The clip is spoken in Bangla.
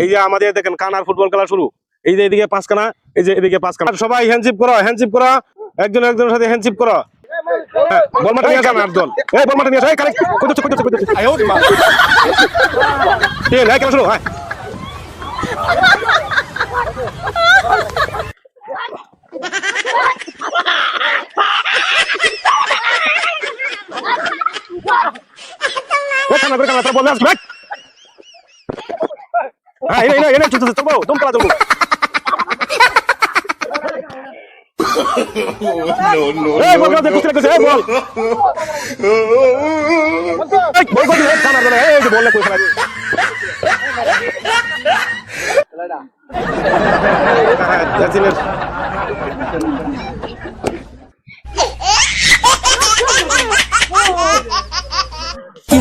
এই যে আমাদের দেখেন কানার ফুটবল খেলা শুরু। এই যে এদিকে 5 কানা, এই যে এদিকে 5 কানা। সবাই হ্যান্ডশিপ করো, হ্যান্ডশিপ করো, একজন একজনের সাথে হ্যান্ডশিপ করো। বল মারতে নিয়ে আসা না দল, এই বল মারতে নিয়ে আসা, এই কারেক্ট কইতেছে আয়ো মা এই খেলা শুরু। হ্যাঁ কানা করে কানা, তোর বল আসবে। হ্যাঁ এই চলতেছে, তোর বল দম পালা দেবো। এই বল কাছে কুস্তি লাগছে, এই বল এই বল কই রে কানা করে, এই যে বল কই ফেলা হ্যাঁ জার্সিনের কি